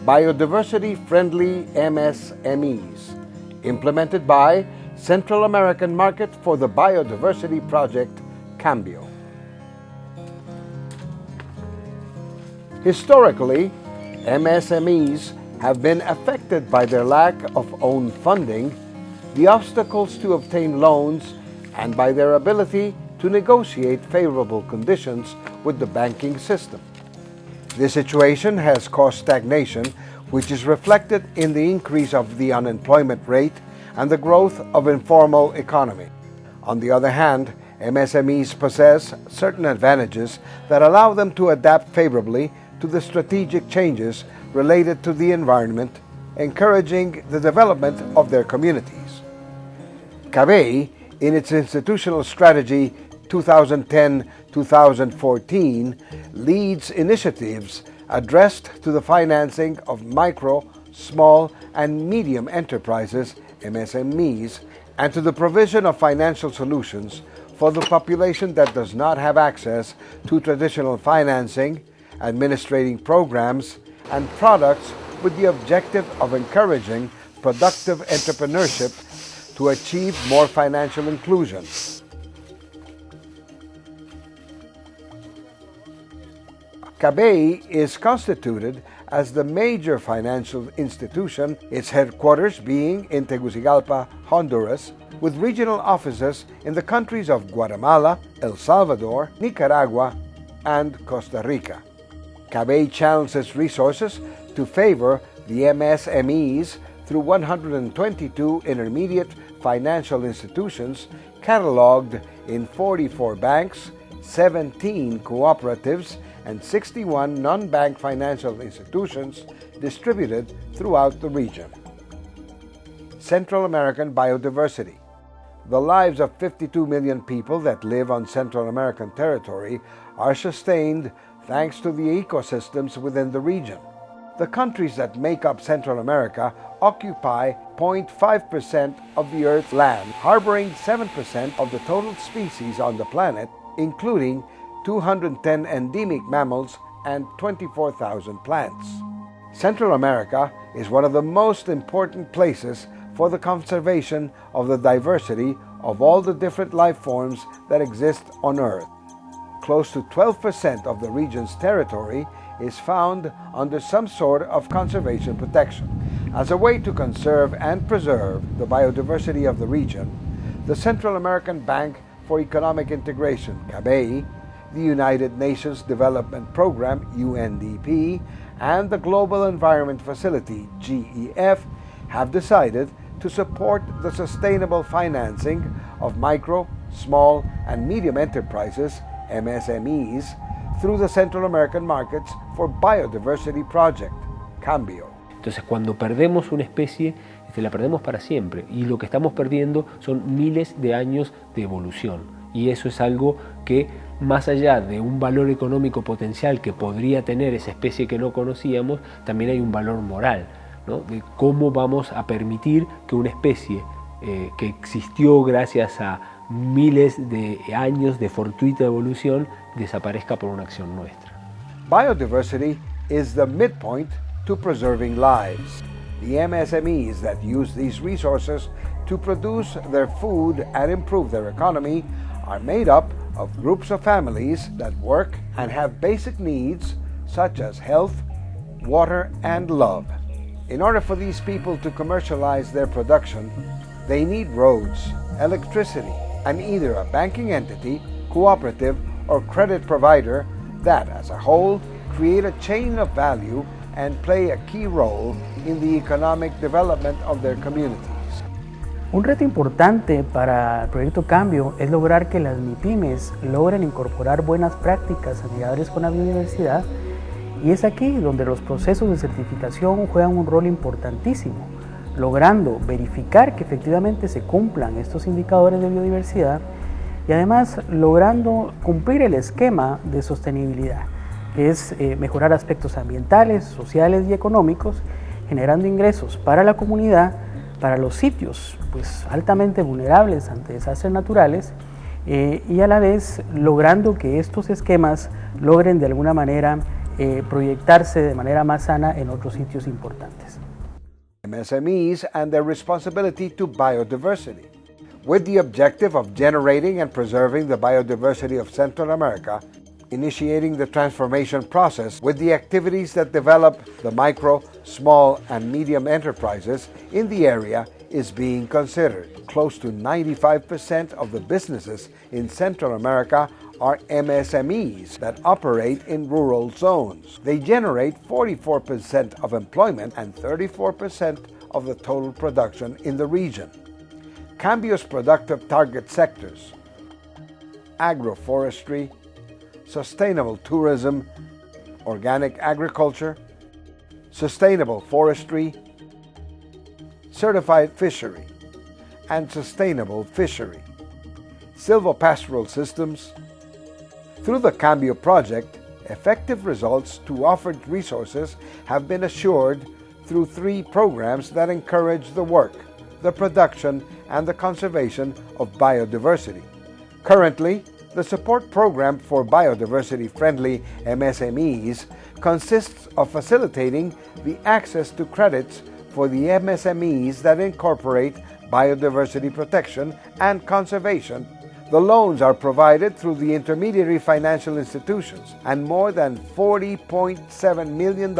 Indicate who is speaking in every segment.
Speaker 1: biodiversity-friendly MSMEs, implemented by Central American Market for the Biodiversity Project, CAMBio. Historically, MSMEs have been affected by their lack of own funding, the obstacles to obtain loans, and by their ability to negotiate favorable conditions with the banking system. This situation has caused stagnation, which is reflected in the increase of the unemployment rate and the growth of informal economy. On the other hand, MSMEs possess certain advantages that allow them to adapt favorably to the strategic changes related to the environment, encouraging the development of their communities. CAMBio, in its institutional strategy 2010-2014, leads initiatives addressed to the financing of micro, small, and medium enterprises, MSMEs, and to the provision of financial solutions for the population that does not have access to traditional financing, administrating programs, and products, with the objective of encouraging productive entrepreneurship to achieve more financial inclusion. CAMBio is constituted as the major financial institution, its headquarters being in Tegucigalpa, Honduras, with regional offices in the countries of Guatemala, El Salvador, Nicaragua, and Costa Rica. CAMBio channels its resources to favor the MSMEs through 122 intermediate financial institutions cataloged in 44 banks, 17 cooperatives, and 61 non-bank financial institutions distributed throughout the region. Central American biodiversity. The lives of 52 million people that live on Central American territory are sustained thanks to the ecosystems within the region. The countries that make up Central America occupy 0.5% of the Earth's land, harboring 7% of the total species on the planet, including 210 endemic mammals and 24,000 plants. Central America is one of the most important places for the conservation of the diversity of all the different life forms that exist on Earth. Close to 12% of the region's territory is found under some sort of conservation protection. As a way to conserve and preserve the biodiversity of the region, the Central American Bank for Economic Integration, CAMBio, the United Nations Development Program, UNDP, and the Global Environment Facility, GEF, have decided to support the sustainable financing of micro, small, and medium enterprises, MSMEs, through the Central American Markets for Biodiversity Project, CAMBio.
Speaker 2: Entonces, cuando perdemos una especie, la perdemos para siempre, y lo que estamos perdiendo son miles de años de evolución, y eso es algo que, más allá de un valor económico potencial que podría tener esa especie que no conocíamos, también hay un valor moral, ¿no? De cómo vamos a permitir que una especie que existió gracias a miles de años de fortuita evolución desaparezca por una acción nuestra.
Speaker 1: Biodiversity is the midpoint to preserving lives. The MSMEs that use these resources to produce their food and improve their economy are made up of groups of families that work and have basic needs such as health, water, and love. In order for these people to commercialize their production, they need roads, electricity, and either a banking entity, cooperative, or credit provider that, as a whole, create a chain of value and play a key role in the economic development of their communities.
Speaker 3: Un reto importante para el proyecto CAMBio es lograr que las MIPYMES logren incorporar buenas prácticas amigables con la biodiversidad, y es aquí donde los procesos de certificación juegan un rol importantísimo, logrando verificar que efectivamente se cumplan estos indicadores de biodiversidad y además logrando cumplir el esquema de sostenibilidad, que es mejorar aspectos ambientales, sociales y económicos, generando ingresos para la comunidad, para los sitios pues, altamente vulnerables ante desastres naturales, y a la vez logrando que estos esquemas logren de alguna manera proyectarse de manera más sana en otros sitios importantes.
Speaker 1: MSMEs and their responsibility to biodiversity. With the objective of generating and preserving the biodiversity of Central America, initiating the transformation process with the activities that develop the micro, small, and medium enterprises in the area is being considered. Close to 95% of the businesses in Central America are MSMEs that operate in rural zones. They generate 44% of employment and 34% of the total production in the region. CAMBio's productive target sectors: agroforestry, sustainable tourism, organic agriculture, sustainable forestry, certified fishery, and sustainable fishery, silvopastoral systems. Through the CAMBio project, effective results to offered resources have been assured through 3 programs that encourage the work, the production, and the conservation of biodiversity. Currently, the support program for biodiversity-friendly MSMEs consists of facilitating the access to credits for the MSMEs that incorporate biodiversity protection and conservation. The loans are provided through the intermediary financial institutions and more than $40.7 million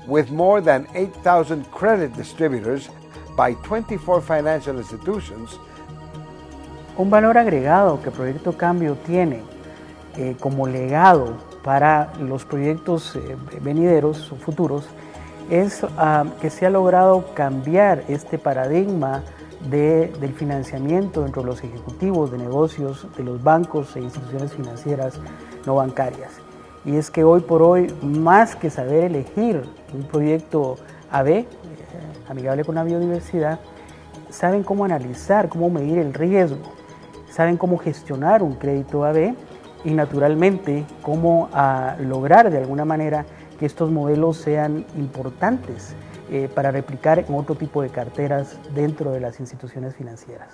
Speaker 1: with more than 8,000 credit distributors by 24 financial institutions.
Speaker 3: Un valor agregado que Proyecto CAMBio tiene como legado para los proyectos venideros o futuros es que se ha logrado cambiar este paradigma del financiamiento entre los ejecutivos de negocios de los bancos e instituciones financieras no bancarias. Y es que hoy por hoy, más que saber elegir un proyecto AB, amigable con la biodiversidad, saben cómo analizar, cómo medir el riesgo, saben cómo gestionar un crédito AB y naturalmente cómo lograr de alguna manera que estos modelos sean importantes para replicar en otro tipo de carteras dentro de las instituciones financieras.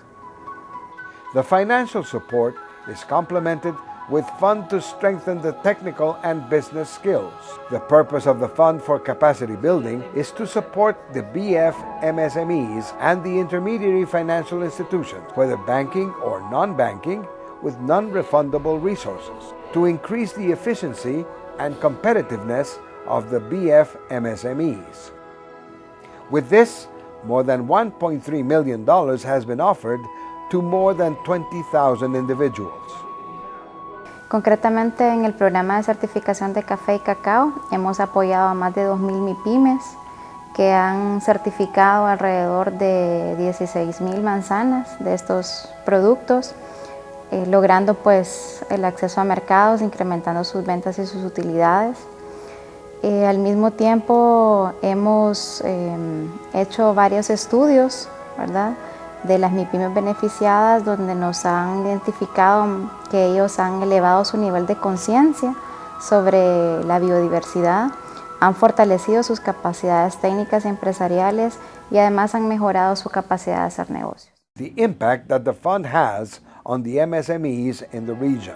Speaker 1: The financial support is complemented with fund to strengthen the technical and business skills. The purpose of the Fund for Capacity Building is to support the BF MSMEs and the intermediary financial institutions, whether banking or non-banking, with non-refundable resources, to increase the efficiency and competitiveness of the BF MSMEs. With this, more than $1.3 million has been offered to more than 20,000 individuals.
Speaker 4: Concretamente, en el programa de certificación de café y cacao hemos apoyado a más de 2.000 MIPYMES que han certificado alrededor de 16.000 manzanas de estos productos, logrando pues el acceso a mercados, incrementando sus ventas y sus utilidades. Al mismo tiempo hemos hecho varios estudios, ¿verdad?, de las MIPYMES beneficiadas, donde nos han identificado que ellos han elevado su nivel de conciencia sobre la biodiversidad, han fortalecido sus capacidades técnicas y empresariales y además han mejorado su capacidad de hacer negocios.
Speaker 1: The impact that the fund has on the MSMEs in the region.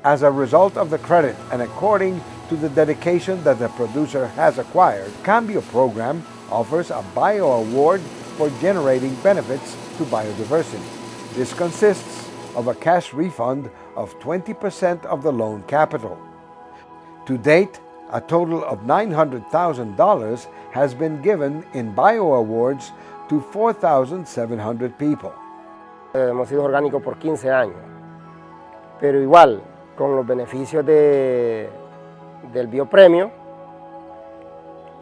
Speaker 1: As a result of the credit and according to the dedication that the producer has acquired, CAMBio program offers a Bio Award for generating benefits to biodiversity. This consists of a cash refund of 20% of the loan capital. To date, a total of $900,000 has been given in Bio Awards to 4,700 people.
Speaker 5: Hemos sido orgánicos por 15 años, pero igual, con los beneficios del biopremio,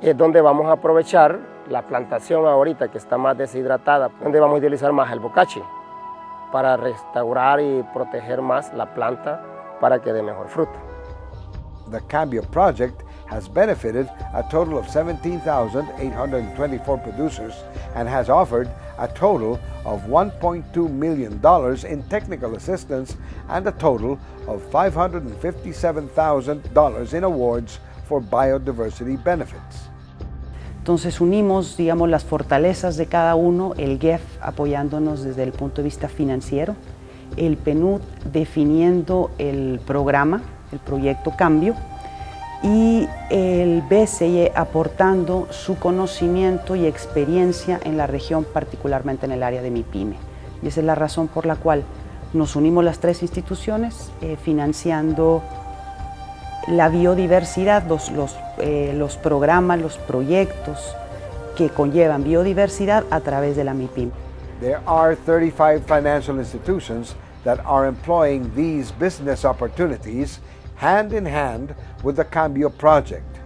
Speaker 5: es donde vamos a aprovechar la plantación ahorita que está más deshidratada, donde vamos a utilizar más el bocachi para restaurar y proteger más la planta para que dé mejor fruto.
Speaker 1: The CAMBio project has benefited a total of 17,824 producers and has offered a total of $1.2 million in technical assistance and a total of $557,000 in awards for biodiversity benefits.
Speaker 6: Entonces unimos, digamos, las fortalezas de cada uno, el GEF apoyándonos desde el punto de vista financiero, el PNUD definiendo el programa, el proyecto CAMBio, y el B sigue aportando su conocimiento y experiencia en la región, particularmente en el área de MIPYME. Y esa es la razón por la cual nos unimos las tres instituciones financiando la biodiversidad, los programas, los proyectos que conllevan biodiversidad a través de la MIPYME.
Speaker 1: There are 35 financial institutions that are employing these business opportunities hand in hand with the CAMBio project.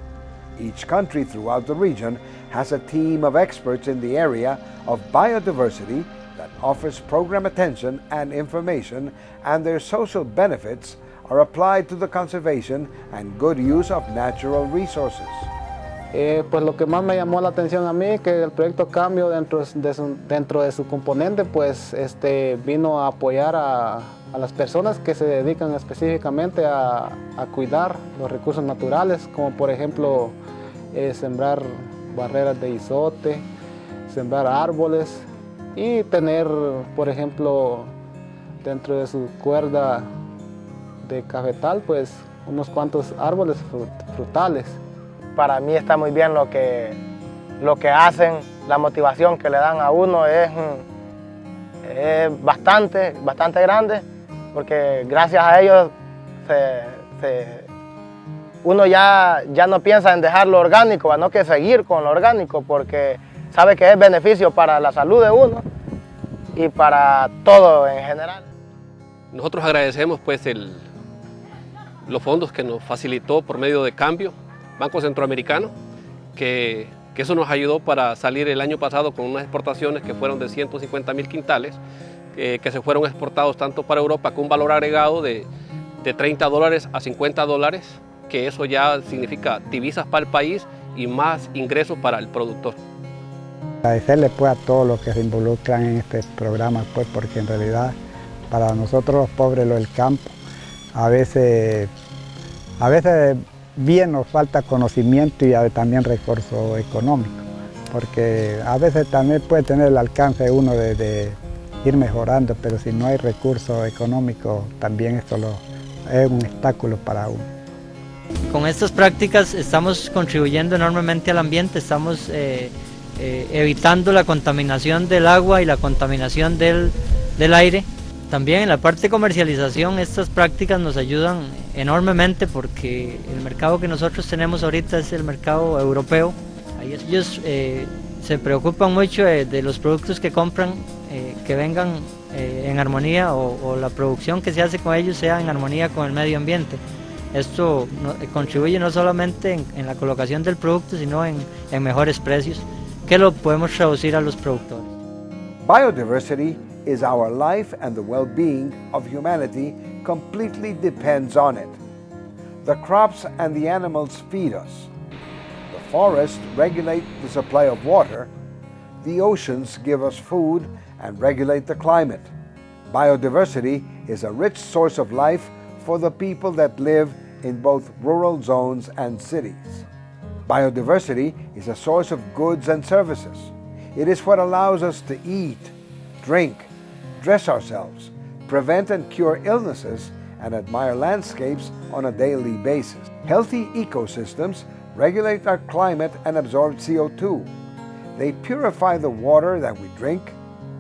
Speaker 1: Each country throughout the region has a team of experts in the area of biodiversity that offers program attention and information, and their social benefits are applied to the conservation and good use of natural resources.
Speaker 7: Pues lo que más me llamó la atención a mí, que el proyecto CAMBio dentro de su componente, pues vino a apoyar a las personas que se dedican específicamente a cuidar los recursos naturales, como por ejemplo sembrar barreras de isote, sembrar árboles y tener, por ejemplo, dentro de su cuerda de cafetal, pues unos cuantos árboles frutales.
Speaker 5: Para mí está muy bien lo que hacen, la motivación que le dan a uno es bastante grande, porque gracias a ellos uno ya no piensa en dejar lo orgánico, sino que seguir con lo orgánico, porque sabe que es beneficio para la salud de uno y para todo en general.
Speaker 8: Nosotros agradecemos pues los fondos que nos facilitó por medio de CAMBio, Banco Centroamericano, que eso nos ayudó para salir el año pasado con unas exportaciones que fueron de 150.000 quintales, que se fueron exportados tanto para Europa con un valor agregado de $30 a $50, que eso ya significa divisas para el país y más ingresos para el productor.
Speaker 9: Agradecerle pues a todos los que se involucran en este programa, pues, porque en realidad para nosotros los pobres, los del campo, a veces bien nos falta conocimiento y también recurso económico, porque a veces también puede tener el alcance uno de ir mejorando, pero si no hay recurso económico, también esto es un obstáculo para uno.
Speaker 10: Con estas prácticas estamos contribuyendo enormemente al ambiente, estamos evitando la contaminación del agua y la contaminación del aire. También en la parte de comercialización estas prácticas nos ayudan enormemente porque el mercado que nosotros tenemos ahorita es el mercado europeo. Ahí ellos se preocupan mucho de los productos que compran, que vengan en armonía o la producción que se hace con ellos sea en armonía con el medio ambiente. Esto contribuye no solamente en la colocación del producto, sino en mejores precios, que lo podemos traducir a los productores.
Speaker 1: Biodiversity is our life, and the well-being of humanity completely depends on it. The crops and the animals feed us. The forests regulate the supply of water. The oceans give us food and regulate the climate. Biodiversity is a rich source of life for the people that live in both rural zones and cities. Biodiversity is a source of goods and services. It is what allows us to eat, drink, dress ourselves, prevent and cure illnesses, and admire landscapes on a daily basis. Healthy ecosystems regulate our climate and absorb CO2. They purify the water that we drink,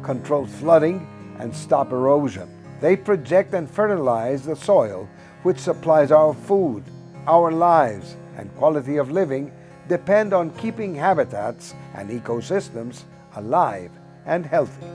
Speaker 1: control flooding, and stop erosion. They protect and fertilize the soil, which supplies our food. Our lives and quality of living depend on keeping habitats and ecosystems alive and healthy.